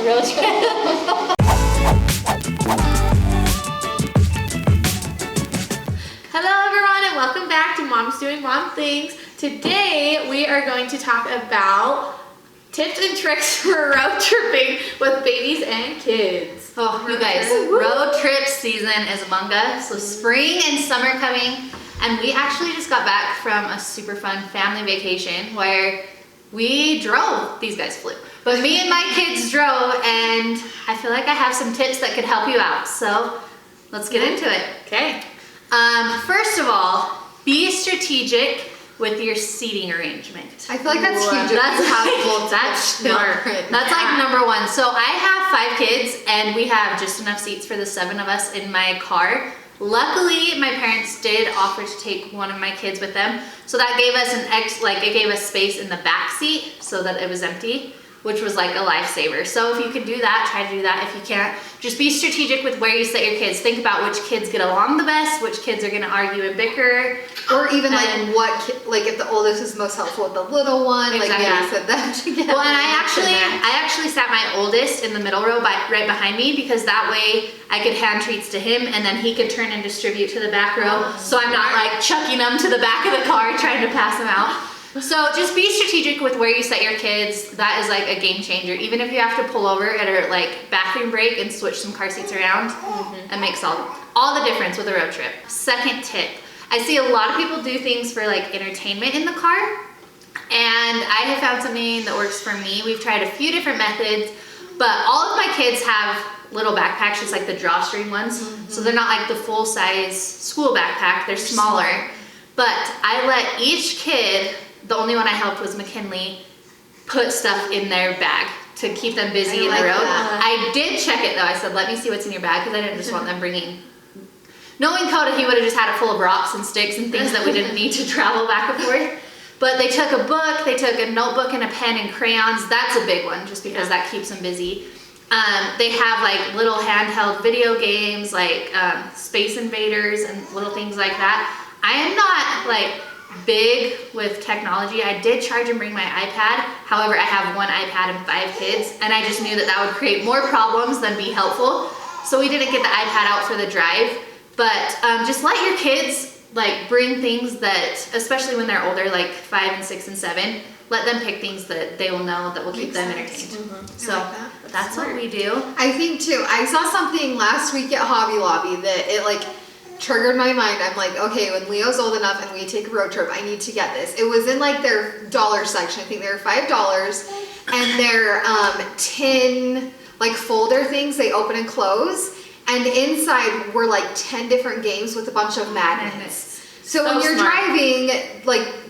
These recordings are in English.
road trip. Hello everyone and welcome back to Mom's Doing Mom Things. Today we are going to talk about tips and tricks for road tripping with babies and kids. Oh, you guys, road trip season is among us. So spring and summer coming, and we actually just got back from a super fun family vacation where we drove. These guys flew, but me and my kids drove, and I feel like I have some tips that could help you out. So let's get into it. Okay. First of all, be strategic with your seating arrangement. I feel like that's huge. That's smart. That's like number one. So I have 5 kids and we have just enough seats for the 7 of us in my car. Luckily, my parents did offer to take one of my kids with them. So that gave us it gave us space in the back seat so that it was empty, which was like a lifesaver. So if you can do that, try to do that. If you can't, just be strategic with where you set your kids. Think about which kids get along the best, which kids are gonna argue and bicker. Or even if the oldest is most helpful with the little one, Exactly. like you said that together. Well, and I actually sat my oldest in the middle row right behind me, because that way I could hand treats to him and then he could turn and distribute to the back row. So I'm not like chucking them to the back of the car trying to pass them out. So just be strategic with where you set your kids. That is like a game changer. Even if you have to pull over at a bathroom break and switch some car seats around, it makes all the difference with a road trip. Second tip, I see a lot of people do things for entertainment in the car, and I have found something that works for me. We've tried a few different methods, but all of my kids have little backpacks, just like the drawstring ones. So they're not like the full size school backpack, they're smaller. But I let each kid, the only one I helped was McKinley, put stuff in their bag to keep them busy in the road. I did check it though. I said, let me see what's in your bag, because I didn't just want them bringing. Knowing Coda, he would have just had it full of rocks and sticks and things that we didn't need to travel back and forth. But they took a book, they took a notebook and a pen and crayons. That's a big one, just because that keeps them busy. They have little handheld video games, Space Invaders and little things like that. I am not big with technology. I did charge and bring my iPad. However, I have 1 iPad and 5 kids, and I just knew that would create more problems than be helpful. So we didn't get the iPad out for the drive. But just let your kids bring things that, especially when they're older, 5 and 6 and 7, let them pick things that they will know that will keep them entertained. So that's what we do. I think too. I saw something last week at Hobby Lobby that it triggered my mind. I'm like, okay, when Leo's old enough and we take a road trip, I need to get this. It was in their dollar section. I think they were $5, and they're tin folder things. They open and close. And inside were 10 different games with a bunch of magnets. So when you're driving,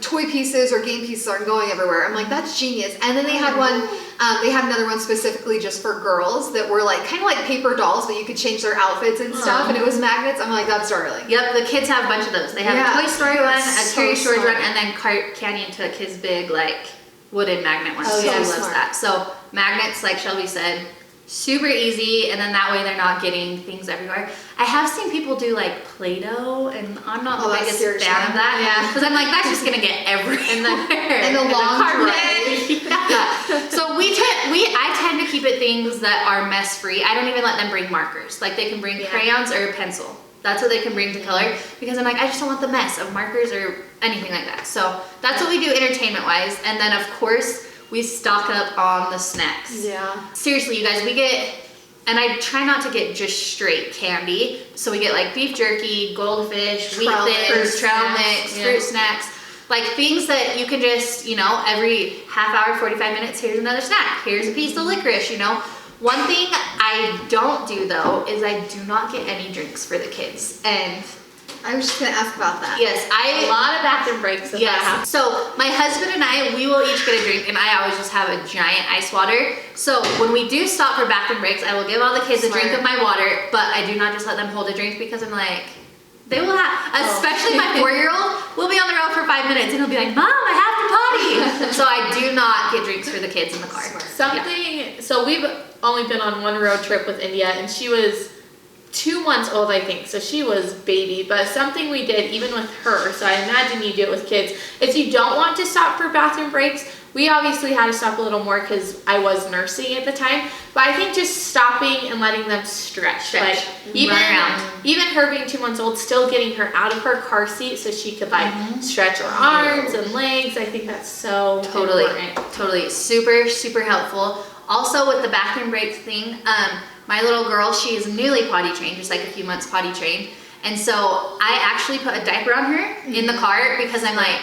toy pieces or game pieces aren't going everywhere. I'm like, that's genius. And then they had they had another one specifically just for girls that were kind of like paper dolls, but you could change their outfits and stuff, and it was magnets. I'm like, that's darling. Yep, the kids have a bunch of those. They have a Toy Story one, a Curious George one, and then Canyon took his big wooden magnet one. He loves that. So magnets, like Shelby said, super easy, and then that way they're not getting things everywhere. I have seen people do Play-Doh, and I'm not the biggest fan of that. Yeah, because I'm like, that's just gonna get everywhere in the long carpet. Yeah. So I tend to keep it things that are mess free. I don't even let them bring markers. They can bring crayons or a pencil. That's what they can bring to color, because I'm like, I just don't want the mess of markers or anything like that. So that's what we do entertainment wise, and then of course we stock up on the snacks. Yeah. Seriously, you guys, we get, and I try not to get just straight candy. So we get beef jerky, goldfish, wheat thins, trail mix, fruit snacks, things that you can just, every half hour, 45 minutes, here's another snack. Here's a piece of licorice, One thing I don't do though is I do not get any drinks for the kids. And I was just gonna ask about that. Yes, a lot of bathroom breaks. Yes. So my husband and I, we will each get a drink, and I always just have a giant ice water. So when we do stop for bathroom breaks, I will give all the kids a drink of my water, but I do not just let them hold a drink, because I'm like, they will have, especially my 4-year-old, will be on the road for 5 minutes and he'll be like, Mom, I have to potty. So I do not get drinks for the kids in the car. So we've only been on 1 road trip with India, and she was 2 months old, I think, so she was baby. But something we did, even with her, so I imagine you do it with kids, is you don't want to stop for bathroom breaks, We obviously had to stop a little more because I was nursing at the time, but I think just stopping and letting them stretch. Like even her being 2 months old, still getting her out of her car seat so she could like stretch her arms and legs. I think that's so important. Totally, super helpful. Also with the bathroom break thing, my little girl, she is newly potty trained, just like a few months potty trained. And so I actually put a diaper on her in the car because I'm like,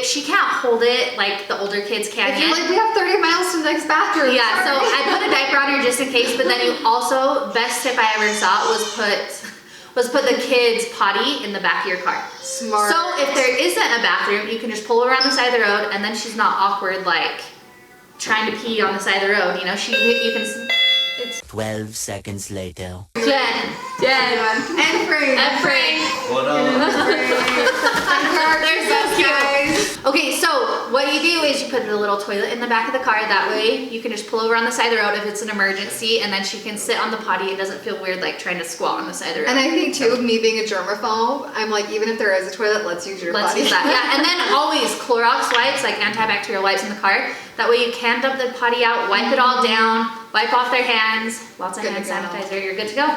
she can't hold it like the older kids can yet. Like, we have 30 miles to the next bathroom. Yeah, so I put a diaper on her just in case, but then you also, best tip I ever saw was put the kids potty in the back of your car. Smart. So if there isn't a bathroom, you can just pull her around the side of the road and then she's not awkward like trying to pee on the side of the road, you know, you can. 12 seconds later. Jen. And Frank. What up? They're so cute. Okay, so what you do is you put a little toilet in the back of the car. That way you can just pull over on the side of the road if it's an emergency, and then she can sit on the potty. It doesn't feel weird like trying to squat on the side of the road. And I think too, me being a germaphobe, I'm like, even if there is a toilet, let's use your potty. Use that. Yeah, and then always Clorox wipes, like antibacterial wipes in the car. That way you can dump the potty out, wipe it all down, wipe off their hands, lots of hand sanitizer, you're good to go.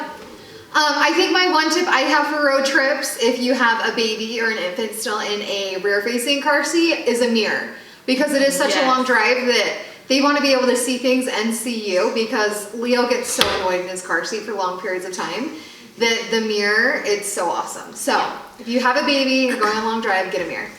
I think my one tip I have for road trips, if you have a baby or an infant still in a rear-facing car seat, is a mirror. Because it is such a long drive that they want to be able to see things and see you, because Leo gets so annoyed in his car seat for long periods of time that the mirror, it's so awesome. So if you have a baby and going on a long drive, get a mirror.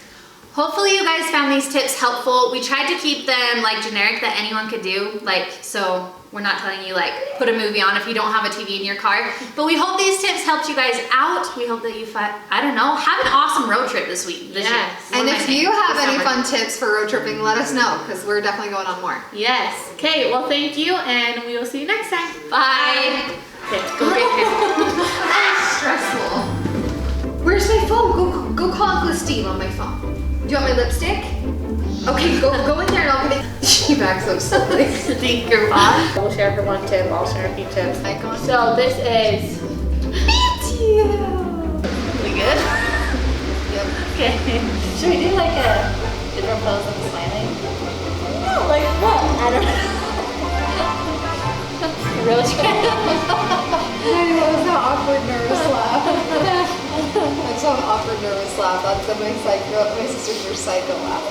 Hopefully you guys found these tips helpful. We tried to keep them like generic that anyone could do, like, so we're not telling you like put a movie on if you don't have a TV in your car, but we hope these tips helped you guys out. We hope that you have an awesome road trip this week. This year. And if you have any fun tips for road tripping, let us know, because we're definitely going on more. Yes. Okay, well thank you, and we will see you next time. Bye. Okay, go get her. That's stressful. Where's my phone? Go call Uncle Steve on my phone. Do you want my lipstick? Okay, go in there and I'll get it. She backs up slowly. Thinker bot. We'll share her one tip, I'll share a few tips. So this is We good? Yep. Okay. Should we do like a different pose of smiling? no, like what? I don't know. Real try. That was an awkward nervous laugh. That's an awkward nervous laugh. That's my sister's psycho laugh.